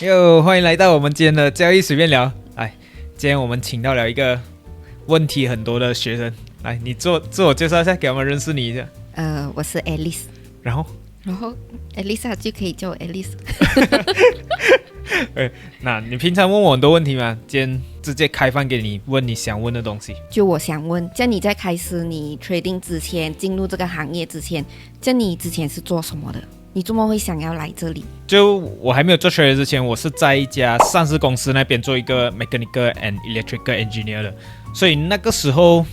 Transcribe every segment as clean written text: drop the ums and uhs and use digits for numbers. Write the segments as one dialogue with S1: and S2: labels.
S1: 又欢迎来到我们今天的交易随便聊。来，今天我们请到了一个问题很多的学生，来，你自我介绍一下，给我们认识你一下。
S2: 我是 Alice，
S1: 然后
S2: Alice 就可以叫我 Alice。
S1: 那你平常问我很多问题吗？今天直接开放给你问你想问的东西。
S2: 就我想问，像你在开始你 trading 之前，进入这个行业之前，像你之前是做什么的？你怎么会想要来这里？
S1: 就我还没有做 trader 之前，我是在一家上市公司那边做一个 mechanical and electrical engineer 的，所以那个时候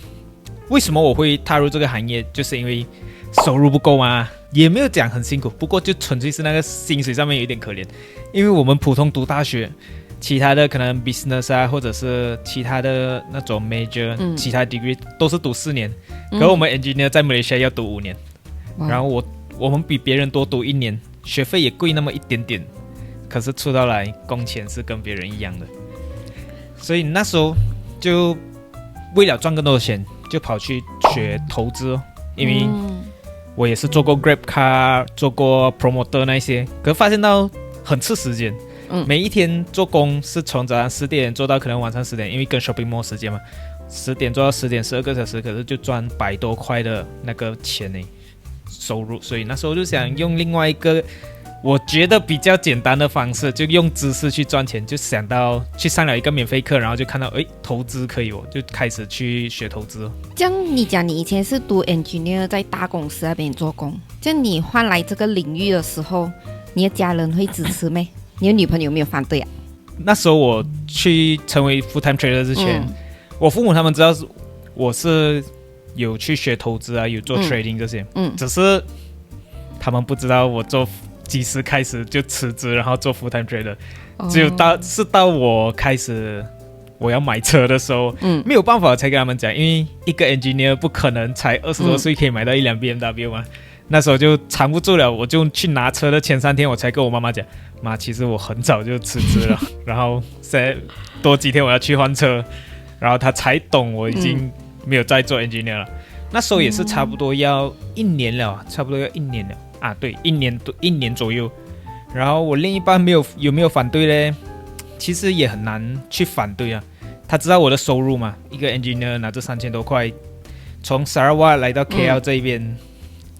S1: 为什么我会踏入这个行业，就是因为收入不够嘛，也没有讲很辛苦，不过就纯粹是那个薪水上面有一点可怜，因为我们普通读大学，其他的可能 business 啊，或者是其他的那种 major，其他 degree 都是读4年，可是我们 engineer 在马来西亚要读5年，然后我们比别人多读1年，学费也贵那么一点点，可是出到来工钱是跟别人一样的，所以那时候就为了赚更多的钱，就跑去学投资哦，因为我也是做过 Grab Car， 做过 Promoter 那些，可是发现到很吃时间，每一天做工是从早上10点做到可能晚上10点，因为跟 shopping mall 时间嘛，10点做到10点，12个小时，可是就赚100多块的那个钱呢。收入，所以那时候就想用另外一个我觉得比较简单的方式，就用知识去赚钱，就想到去上了一个免费课，然后就看到投资可以，我就开始去学投资。
S2: 这样你讲你以前是读 engineer， 在大公司那边做工，这样你换来这个领域的时候，你的家人会支持吗？你的女朋友有没有反对啊？
S1: 那时候我去成为 full time trader 之前，我父母他们知道我是有去学投资啊，有做 trading 这些，只是他们不知道我几时开始就辞职，然后做 full time trader，只有到我开始我要买车的时候，没有办法才跟他们讲，因为一个 engineer 不可能才20多岁可以买到一辆 BMW 嘛，那时候就藏不住了，我就去拿车的前3天，我才跟我妈妈讲，妈，其实我很早就辞职了，然后再多几天我要去换车，然后她才懂我已经没有在做 engineer 了，那时候也是差不多要1年了，啊，对，一年左右。然后我另一半有没有反对呢？其实也很难去反对啊。他知道我的收入嘛，一个 engineer 拿着3000多块，从沙拉瓦来到 KL 这一边，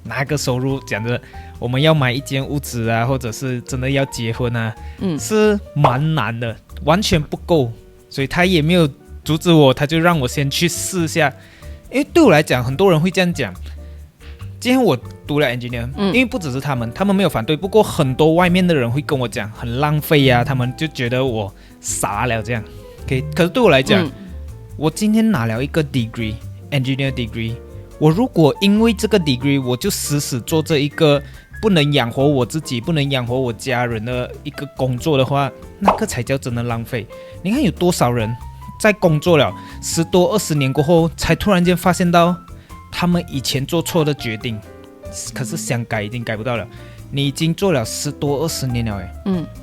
S1: 拿个收入，讲着我们要买一间屋子啊，或者是真的要结婚啊，是蛮难的，完全不够。所以他也没有阻止我，他就让我先去试一下，因为对我来讲，很多人会这样讲。今天我读了 engineer，因为不只是他们没有反对，不过很多外面的人会跟我讲很浪费啊，他们就觉得我傻了这样。可是对我来讲，我今天拿了一个 engineer degree， 我如果因为这个 degree 我就死做这一个不能养活我自己、不能养活我家人的一个工作的话，那个才叫真的浪费。你看有多少人在工作了10多20年过后，才突然间发现到他们以前做错的决定，可是想改已经改不到了。你已经做了10多20年了，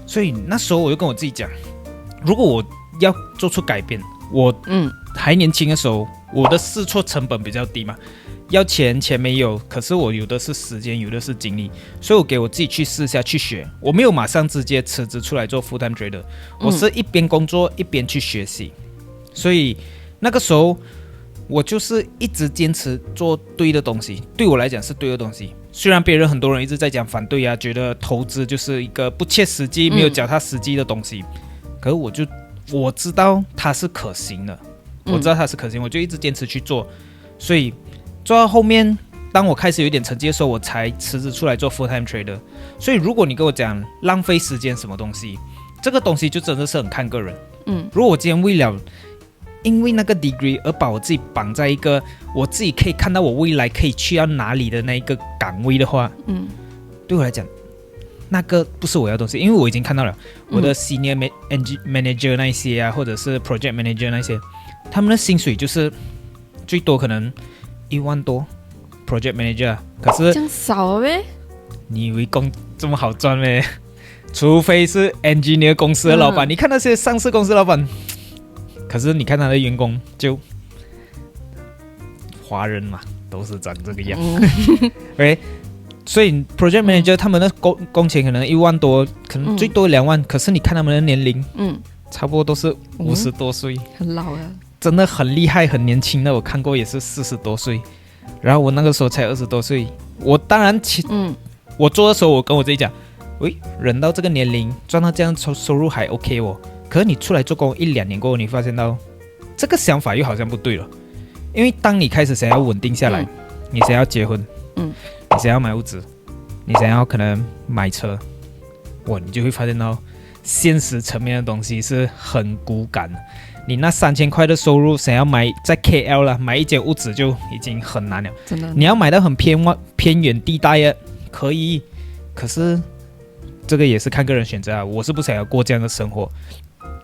S1: 所以那时候我就跟我自己讲，如果我要做出改变，我还年轻的时候，我的试错成本比较低嘛，要钱没有，可是我有的是时间，有的是精力，所以我给我自己去试下去学，我没有马上直接辞职出来做 full time trader，我是一边工作一边去学习，所以那个时候我就是一直坚持做对的东西，对我来讲是对的东西。虽然别人很多人一直在讲反对啊，觉得投资就是一个不切实际、没有脚踏实地的东西，可是我知道它是可行的，我就一直坚持去做。所以做到后面，当我开始有点成绩的时候，我才辞职出来做 full time trader。所以如果你跟我讲浪费时间什么东西，这个东西就真的是很看个人。如果我今天因为那个 degree 而把我自己绑在一个我自己可以看到我未来可以去到哪里的那一个岗位的话，对我来讲那个不是我要的东西，因为我已经看到了我的 senior manager 那些啊，或者是 project manager 那些，他们的薪水就是最多可能1万多 project manager， 可是
S2: 这样少呗？
S1: 你以为工这么好赚咩？除非是 engineer 公司的老板，你看那些上市公司老板，可是你看他的员工就华人嘛，都是长这个样。OK，所以 project manager 他们的工钱可能1万多，可能最多2万，可是你看他们的年龄，差不多都是50多岁，
S2: 很老了，
S1: 真的很厉害，很年轻的，我看过也是40多岁，然后我那个时候才20多岁，我当然我做的时候，我跟我自己讲，喂，人到这个年龄赚到这样收入还 OK 哦，可是你出来做工1-2年过后，你发现到这个想法又好像不对了，因为当你开始想要稳定下来，你想要结婚，你想要买屋子，你想要可能买车，你就会发现到现实层面的东西是很骨感的。你那3000块的收入，想要买在 KL 了，买一间屋子就已经很难了。
S2: 真的，
S1: 你要买到很偏远地带的，可以，可是这个也是看个人选择啊。我是不想要过这样的生活，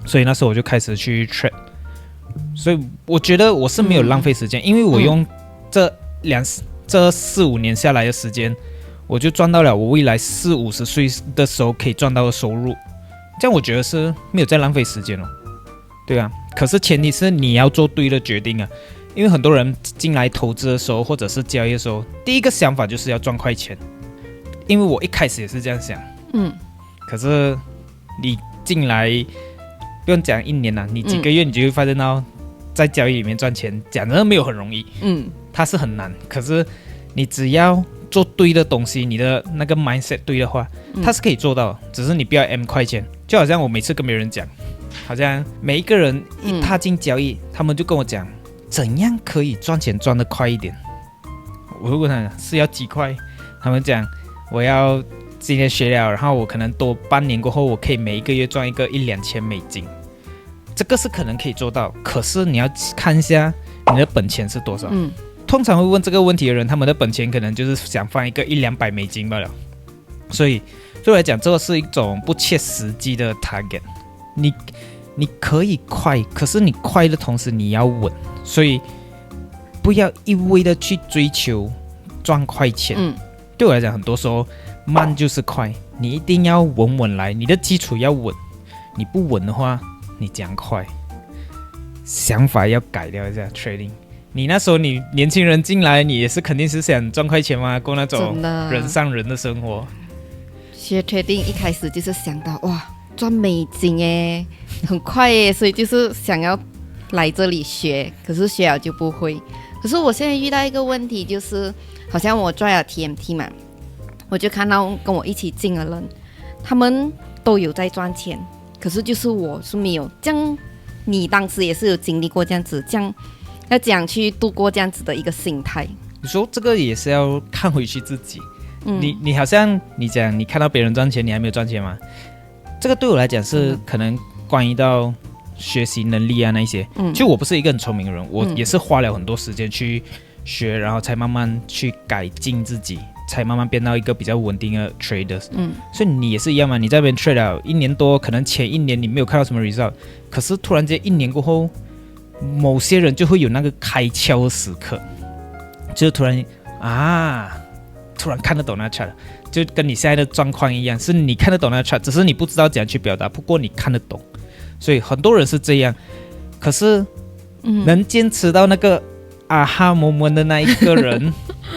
S1: 所以那时候我就开始去 trade。所以我觉得我是没有浪费时间，因为我用这4-5年下来的时间，我就赚到了我未来40-50岁的时候可以赚到的收入，这样我觉得是没有在浪费时间哦。对啊，可是前提是你要做对的决定啊，因为很多人进来投资的时候或者是交易的时候，第一个想法就是要赚快钱，因为我一开始也是这样想，可是你进来不用讲1年了，你几个月你就会发现到在交易里面赚钱，讲真的没有很容易，它是很难，可是你只要做对的东西，你的那个 mindset 对的话，它是可以做到的，只是你不要 M 快钱。就好像我每次跟别人讲，好像每一个人一踏进交易，他们就跟我讲怎样可以赚钱赚得快一点。我会问他是要几块，他们讲我要今天学了，然后我可能多半年过后，我可以每一个月赚一个1-2千美金，这个是可能可以做到，可是你要看一下你的本钱是多少。通常会问这个问题的人，他们的本钱可能就是想放一个100-200美金罢了，所以对我来讲，这个是一种不切实际的 target。你可以快，可是你快的同时你要稳，所以不要一味的去追求赚快钱。对我来讲，很多时候慢就是快，你一定要稳来，你的基础要稳，你不稳的话，你讲快，想法要改掉一下 trading。你那时候你年轻人进来，你也是肯定是想赚快钱嘛，过那种人上人的生活。
S2: 学 trading 一开始就是想到哇赚美金耶，很快耶，所以就是想要来这里学，可是学了就不会。可是我现在遇到一个问题，就是好像我赚了 TMT 嘛，我就看到跟我一起进的人，他们都有在赚钱，可是就是我是没有。这样你当时也是有经历过这样子，这样要怎样去度过这样子的一个心态？
S1: 你说这个也是要看回去自己。你好像你讲你看到别人赚钱，你还没有赚钱吗？这个对我来讲是可能关于到学习能力啊那些。就我不是一个很聪明的人，我也是花了很多时间去学，然后才慢慢去改进自己，才慢慢变到一个比较稳定的 traders。所以你也是一样嘛，你在那边 trade 了1年多，可能前1年你没有看到什么 result， 可是突然间1年过后，某些人就会有那个开窍的时刻，就是突然看得懂那 chart， 就跟你现在的状况一样，是你看得懂那 chart， 只是你不知道怎样去表达，不过你看得懂。所以很多人是这样，可是能坚持到那个aha moment 的那一个人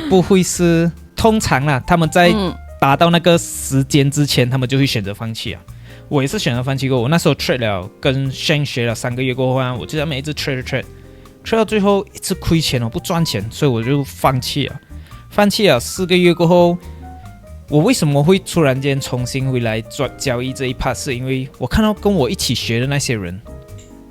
S1: 不会是通常啦，他们在达到那个时间之前，他们就会选择放弃啊。我也是选择放弃过，我那时候 trade 了，跟 Shane 学了3个月过后啊，我就在那边一直 trade 到最后一直亏钱不赚钱，所以我就放弃了4个月过后，我为什么会突然间重新回来做交易这一 part， 是因为我看到跟我一起学的那些人，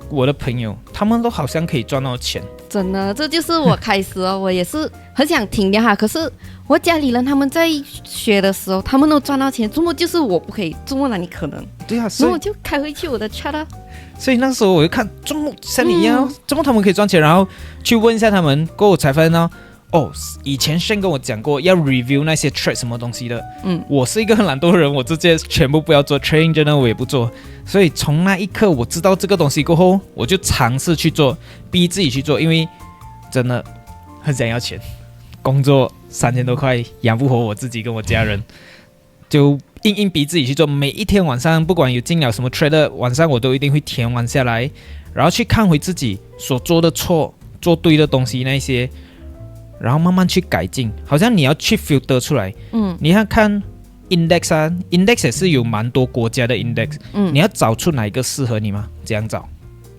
S1: 我的朋友，他们都好像可以赚到钱。
S2: 真的，这就是我开始我也是很想停掉哈，可是我家里人他们在学的时候，他们都赚到钱，怎么就是我不可以？怎么哪里可能？
S1: 对啊，
S2: 所以我就开回去我的 chart 啊。
S1: 所以那时候我就看，怎么像你一样，怎么他们可以赚钱？然后去问一下他们，过后我才发现到。以前Shane跟我讲过要 review 那些 trade 什么东西的。我是一个很懒惰的人，我直接全部不要做 trading， 真的我也不做。所以从那一刻我知道这个东西过后，我就尝试去做，逼自己去做，因为真的很想要钱，工作3000多块养不活我自己跟我家人，就硬逼自己去做。每一天晚上不管有进了什么 trade， 晚上我都一定会填完下来，然后去看回自己所做的错，做对的东西那些。然后慢慢去改进，好像你要去 filter 出来。你看 index 啊 ，index 也是有蛮多国家的 index，你要找出哪一个适合你吗？这样找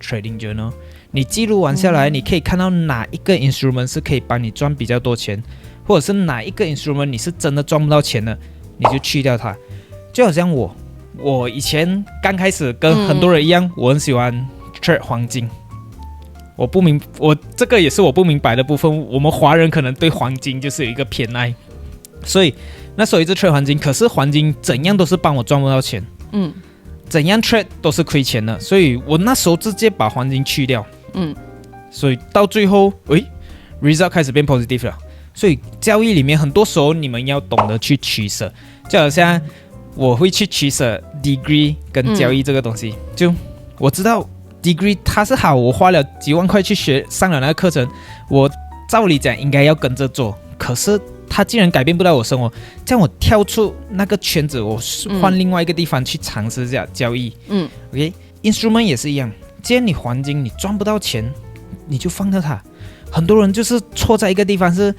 S1: trading journal， 你记录完下来，你可以看到哪一个 instrument 是可以帮你赚比较多钱，或者是哪一个 instrument 你是真的赚不到钱的，你就去掉它。就好像我以前刚开始跟很多人一样，我很喜欢 trade 黄金。我这个也是我不明白的部分。我们华人可能对黄金就是有一个偏爱，所以那时候一直 trade 黄金，可是黄金怎样都是帮我赚不到钱，怎样 trade 都是亏钱的，所以我那时候直接把黄金去掉，所以到最后result 开始变 positive 了。所以交易里面很多时候你们要懂得去取舍，就好像我会去取舍 degree 跟交易这个东西，就我知道degree 它是好，我花了几万块去学上了那个课程，我照理讲应该要跟着做，可是它竟然改变不到我生活，这样我跳出那个圈子，我换另外一个地方去尝试一下交易。OK， instrument 也是一样，既然你黄金你赚不到钱，你就放掉它。很多人就是错在一个地方，是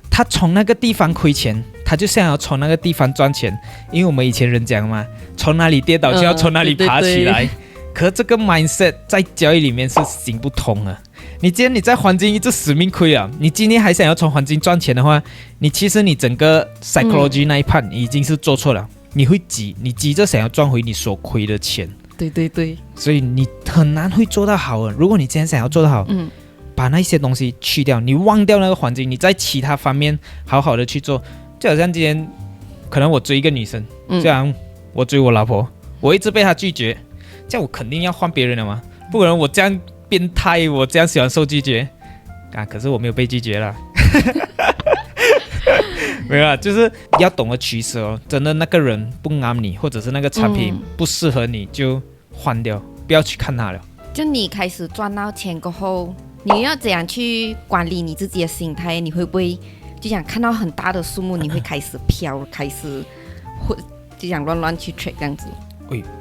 S1: 他从那个地方亏钱，他就想要从那个地方赚钱，因为我们以前人讲嘛，从哪里跌倒就要从哪里爬起来。对对对，可是这个 mindset 在交易里面是行不通的。你既然你在黄金一直死命亏了，你今天还想要从黄金赚钱的话，其实你整个 psychology 那一 part 已经是做错了。你会急，你急着想要赚回你所亏的钱。
S2: 对对对，
S1: 所以你很难会做到好的。如果你今天想要做得好，把那些东西去掉，你忘掉那个黄金，你在其他方面好好的去做。就好像今天可能我追一个女生，就像我追我老婆，我一直被她拒绝，这样我肯定要换别人了嘛，不可能我这样变态，我这样喜欢受拒绝啊！可是我没有被拒绝啦。没有啦，就是要懂得取舍哦。真的那个人不啱你，或者是那个产品不适合你，就换掉，不要去看它了。
S2: 就你开始赚到钱过后，你要怎样去管理你自己的心态？你会不会就想看到很大的数目，你会开始飘，开始就想乱去 trade 这样子？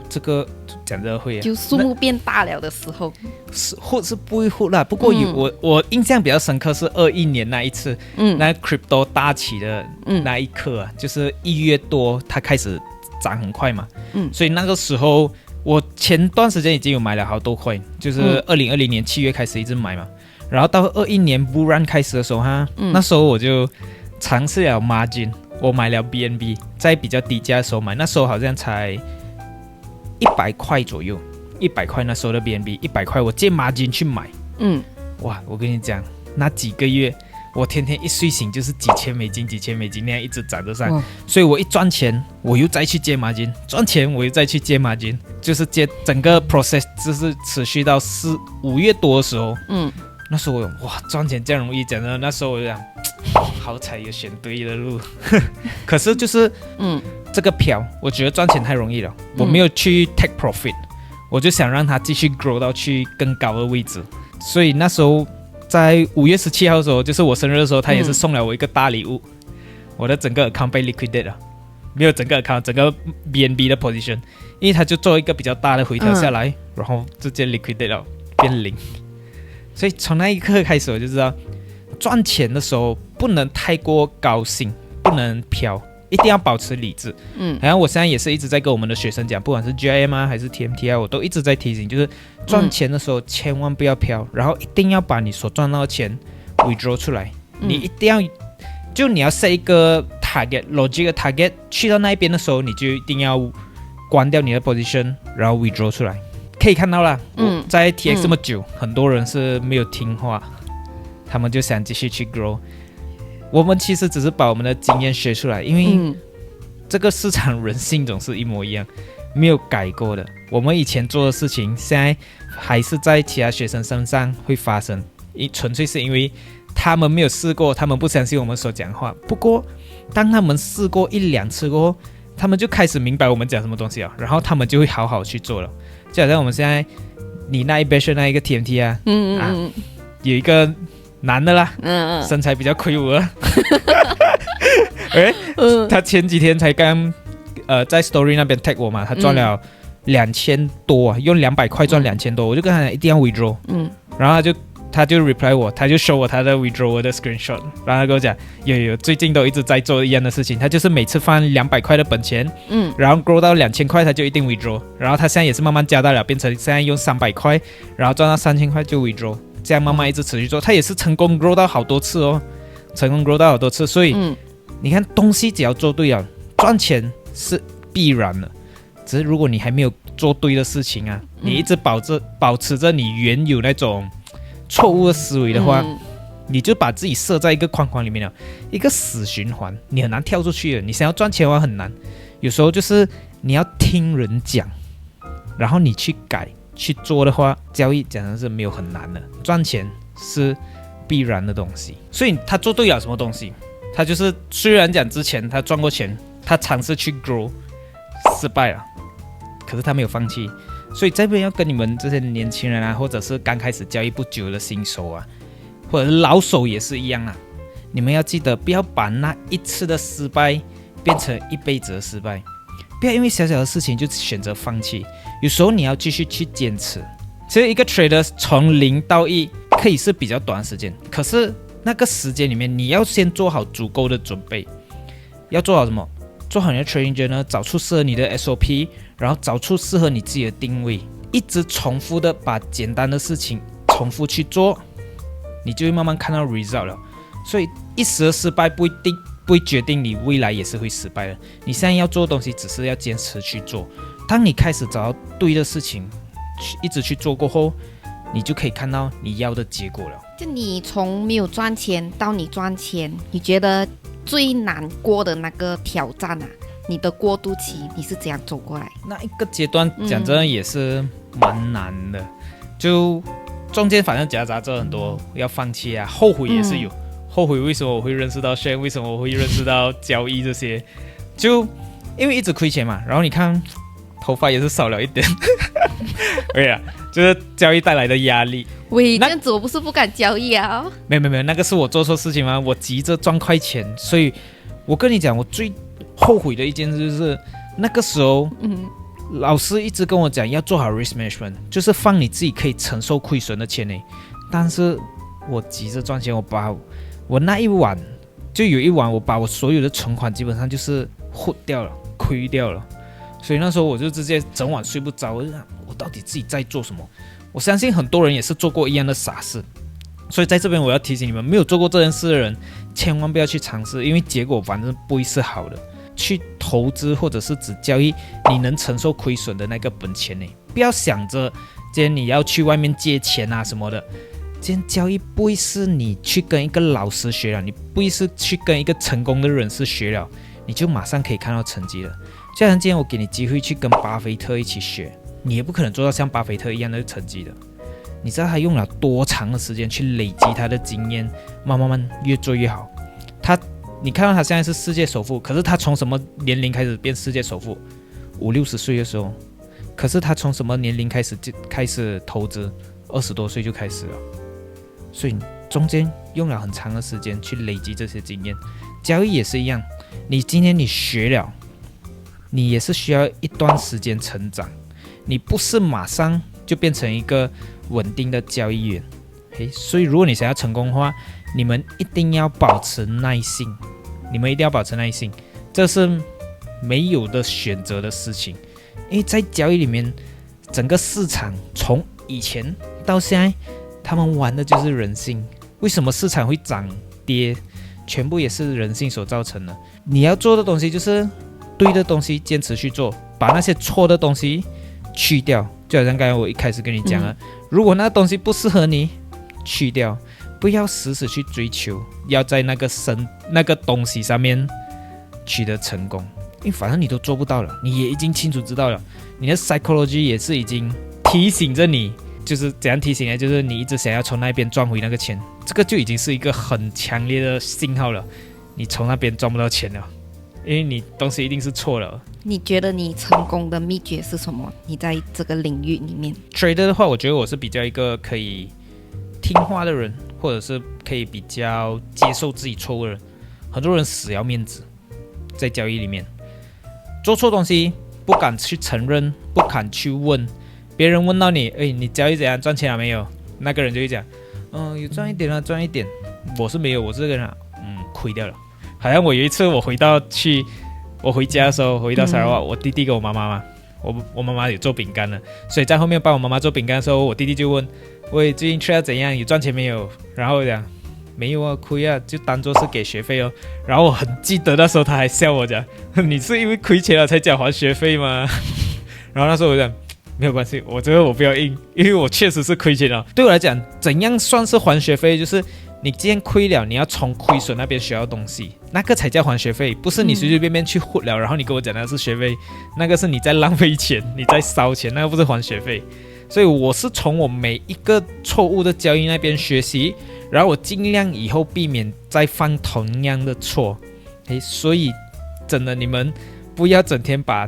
S1: 这个讲真的会啊，
S2: 就数目变大了的时候，
S1: 是不会啦。不过我印象比较深刻是21年那一次，那 crypto 大起的那一刻啊，就是1月多它开始涨很快嘛，所以那个时候我前段时间已经有买了好多块，就是2020年7月开始一直买嘛，然后到21年 bull run 开始的时候那时候我就尝试了 margin， 我买了 BNB， 在比较低价的时候买，那时候好像才100块左右，100块那时候的 BNB，100块我借 margin 去买，哇，我跟你讲，那几个月我天天一睡醒就是几千美金那样一直涨着上，所以我一赚钱我又再去借 margin， 赚钱我又再去借 margin， 就是借整个 process 就是持续到5月多的时候，那时候我哇赚钱这样容易，讲的那时候我就想，好彩有选对的路，可是就是这个飘，我觉得赚钱太容易了，我没有去 take profit， 我就想让它继续 grow 到去更高的位置，所以那时候在5月17号的时候，就是我生日的时候，他也是送了我一个大礼物，我的整个 account 被 liquidate 了，没有整个 account， 整个 BNB 的 position， 因为他就做一个比较大的回调下来，然后直接 liquidate 了，变0。所以从那一刻开始，我就知道赚钱的时候不能太过高兴，不能飘，一定要保持理智。然后我现在也是一直在跟我们的学生讲，不管是 GIM 啊还是 TMT 啊，我都一直在提醒，就是赚钱的时候千万不要飘，然后一定要把你所赚到的钱 withdraw 出来。你一定要，就你要 set 一个 target logic 的 target， 去到那一边的时候，你就一定要关掉你的 position， 然后 withdraw 出来。可以看到啦，在 TX 这么久，很多人是没有听话，他们就想继续去 grow。我们其实只是把我们的经验学出来，因为这个市场人性总是一模一样，没有改过的。我们以前做的事情，现在还是在其他学生身上会发生，纯粹是因为他们没有试过，他们不相信我们所讲话。不过，当他们试过1-2次过后，他们就开始明白我们讲什么东西了，然后他们就会好好去做了。就好像我们现在你那一 batch 那一个 TMT 啊，有一个男的啦，身材比较魁梧啊，他前几天才刚在 story 那边 tag 我嘛，他赚了2000多啊，用200块赚2000多，我就跟他讲一定要 withdraw，然后他就 reply 我，他就 show 我他的 withdrawal 的 screenshot， 然后他跟我讲有最近都一直在做一样的事情，他就是每次放200块的本钱，然后 grow 到2000块他就一定 withdraw， 然后他现在也是慢慢加大了，变成现在用300块，然后赚到3000块就 withdraw， 这样慢慢一直持续做，他也是成功 grow 到好多次哦，所以你看东西只要做对了，赚钱是必然的，只是如果你还没有做对的事情啊，你一直保持着你原有那种错误的思维的话，你就把自己设在一个框框里面了，一个死循环，你很难跳出去的。你想要赚钱的话很难，有时候就是你要听人讲，然后你去改去做的话，交易讲的是没有很难的，赚钱是必然的东西。所以他做对了什么东西？他就是虽然讲之前他赚过钱，他尝试去 grow 失败了，可是他没有放弃。所以这边要跟你们这些年轻人啊，或者是刚开始交易不久的新手啊，或者是老手也是一样啊，你们要记得不要把那一次的失败变成一辈子的失败，不要因为小小的事情就选择放弃，有时候你要继续去坚持。其实一个 trader 从0到1可以是比较短的时间，可是那个时间里面你要先做好足够的准备。要做好什么？做好你的 trading journal， 找出适合你的 SOP， 然后找出适合你自己的定位，一直重复的把简单的事情重复去做，你就会慢慢看到 result 了。所以一时的失败不会决定你未来也是会失败的。你现在要做的东西只是要坚持去做，当你开始找到对的事情一直去做过后，你就可以看到你要的结果了。
S2: 就你从没有赚钱到你赚钱，你觉得最难过的那个挑战啊，你的过渡期你是怎样走过来？
S1: 那一个阶段讲真的也是蛮难的，就中间反正夹杂着很多要放弃啊，后悔也是有，后悔为什么我会认识到 Shane， 为什么我会认识到交易这些，就因为一直亏钱嘛，然后你看头发也是少了一点对啊，就是交易带来的压力。
S2: 喂，这样子我不是不敢交易啊。
S1: 没有，那个是我做错事情吗？我急着赚快钱，所以我跟你讲，我最后悔的一件事就是那个时候，老师一直跟我讲要做好 risk management， 就是放你自己可以承受亏损的钱内。但是我急着赚钱，我那一晚就有一晚，我把我所有的存款基本上就是糊掉了，亏掉了。所以那时候我就直接整晚睡不着，我就想我到底自己在做什么？我相信很多人也是做过一样的傻事，所以在这边我要提醒你们，没有做过这件事的人，千万不要去尝试，因为结果反正不会是好的。去投资或者是只交易你能承受亏损的那个本钱呢，不要想着今天你要去外面借钱啊什么的。今天交易不会是你去跟一个老师学了，你不会是去跟一个成功的人士学了，你就马上可以看到成绩了。就像今天我给你机会去跟巴菲特一起学，你也不可能做到像巴菲特一样的成绩的。你知道他用了多长的时间去累积他的经验，慢慢越做越好。你看到他现在是世界首富，可是他从什么年龄开始变世界首富？50-60岁的时候。可是他从什么年龄开始投资？20多岁就开始了。所以中间用了很长的时间去累积这些经验。交易也是一样，你今天你学了，你也是需要一段时间成长，你不是马上就变成一个稳定的交易员。所以如果你想要成功的话，你们一定要保持耐性，这是没有的选择的事情。因为在交易里面，整个市场从以前到现在，他们玩的就是人性。为什么市场会涨跌，全部也是人性所造成的。你要做的东西就是对的东西坚持去做，把那些错的东西去掉。就好像刚才我一开始跟你讲了，如果那东西不适合你，去掉，不要死去追求，要在那个东西上面取得成功，因为反正你都做不到了，你也已经清楚知道了，你的 psychology 也是已经提醒着你，就是怎样提醒呢？就是你一直想要从那边赚回那个钱，这个就已经是一个很强烈的信号了，你从那边赚不到钱了，因为你东西一定是错了。
S2: 你觉得你成功的秘诀是什么？你在这个领域里面
S1: trader 的话，我觉得我是比较一个可以听话的人，或者是可以比较接受自己错误的人。很多人死要面子，在交易里面做错东西不敢去承认，不敢去问别人，问到你，你交易怎样赚钱了没有？那个人就会讲，有赚一点啊，赚一点。我是没有，我是这个人，亏掉了。好像我有一次我回家的时候，回到沙拉瓦，我弟弟跟我妈妈嘛，我妈妈有做饼干的，所以在后面帮我妈妈做饼干的时候，我弟弟就问：喂，最近 trade 怎样？有赚钱没有？然后我讲没有啊，亏啊，就当做是给学费哦。然后我很记得那时候他还笑我讲：你是因为亏钱了才讲还学费吗？然后那时候我讲没有关系，我觉得我不要硬，因为我确实是亏钱了。对我来讲，怎样算是还学费？就是你既然亏了，你要从亏损那边学到东西，那个才叫还学费，不是你随随便便去混了，然后你跟我讲那是学费，那个是你在浪费钱，你在烧钱，那个不是还学费。所以我是从我每一个错误的交易那边学习，然后我尽量以后避免再犯同样的错。所以真的你们不要整天把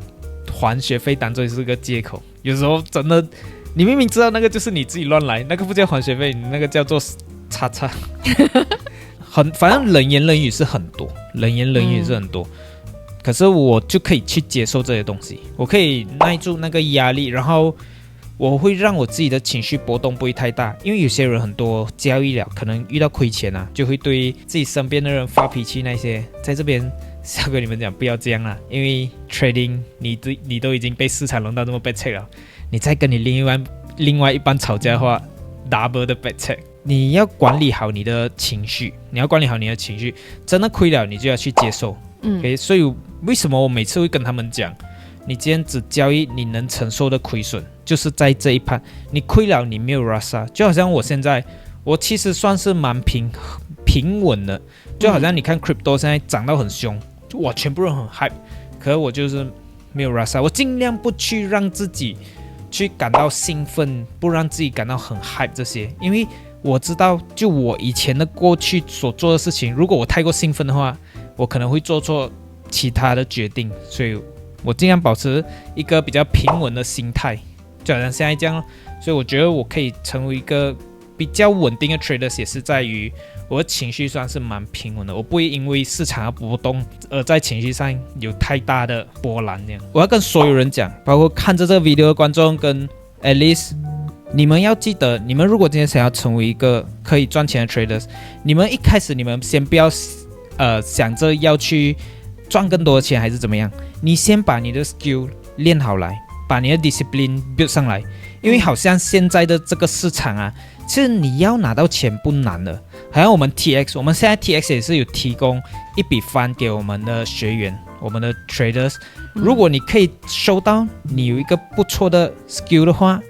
S1: 还学费当作是个借口，有时候真的你明明知道那个就是你自己乱来，那个不叫还学费，你那个叫做叉叉。反正冷言冷语是很多，可是我就可以去接受这些东西，我可以耐住那个压力，然后我会让我自己的情绪波动不会太大，因为有些人很多交易了，可能遇到亏钱啊，就会对自己身边的人发脾气那些，在这边是要跟你们讲不要这样啦，因为 trading 你都已经被市场弄到这么 bad check 了，你再跟你另外一半吵架的话 double 的 bad check。你要管理好你的情绪，真的亏了你就要去接受。所以为什么我每次会跟他们讲，你今天只交易你能承受的亏损，就是在这一盘，你亏了你没有 rasa， 就好像我现在，我其实算是蛮平稳的，就好像你看 crypto 现在涨到很凶，哇，全部人很 hype， 可是我就是没有 rasa， 我尽量不去让自己去感到兴奋，不让自己感到很 hype 这些，因为我知道，就我以前的过去所做的事情，如果我太过兴奋的话，我可能会做错其他的决定，所以我尽量保持一个比较平稳的心态，就好像现在这样。所以我觉得我可以成为一个比较稳定的 trader， 也是在于我的情绪算是蛮平稳的，我不会因为市场的波动而在情绪上有太大的波澜这样。我要跟所有人讲，包括看着这个 video 的观众跟 Alice，你们要记得，你们如果今天想要成为一个可以赚钱的 traders， 你们一开始你们先不要想着要去赚更多的钱还是怎么样，你先把你的 skill 练好来，把你的 discipline build 上来，因为好像现在的这个市场啊，其实你要拿到钱不难的，好像我们 TX， 我们现在 TX 也是有提供一笔 fund 给我们的学员，我们的 traders， 如果你可以收到你有一个不错的 skill 的话，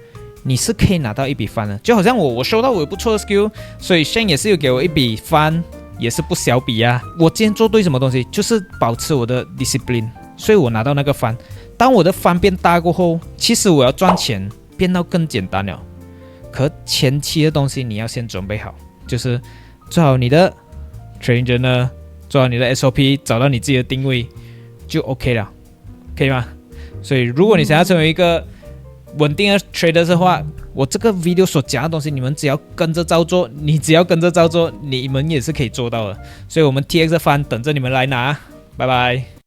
S1: 你是可以拿到一笔 fund 的，就好像我收到我有不错的 skill， 所以 Shane 也是有给我一笔 fund， 也是不小笔啊。我今天做对什么东西，就是保持我的 discipline， 所以我拿到那个 fund。当我的 fund 变大过后，其实我要赚钱变到更简单了。可前期的东西你要先准备好，就是做好你的 trading journal， 做好你的 SOP， 找到你自己的定位就 OK 了，可以吗？所以如果你想要成为一个稳定的 trader 的话，我这个 video 所讲的东西，你们只要跟着照做，你们也是可以做到的。所以我们 TX 的 fund 等着你们来拿，拜拜。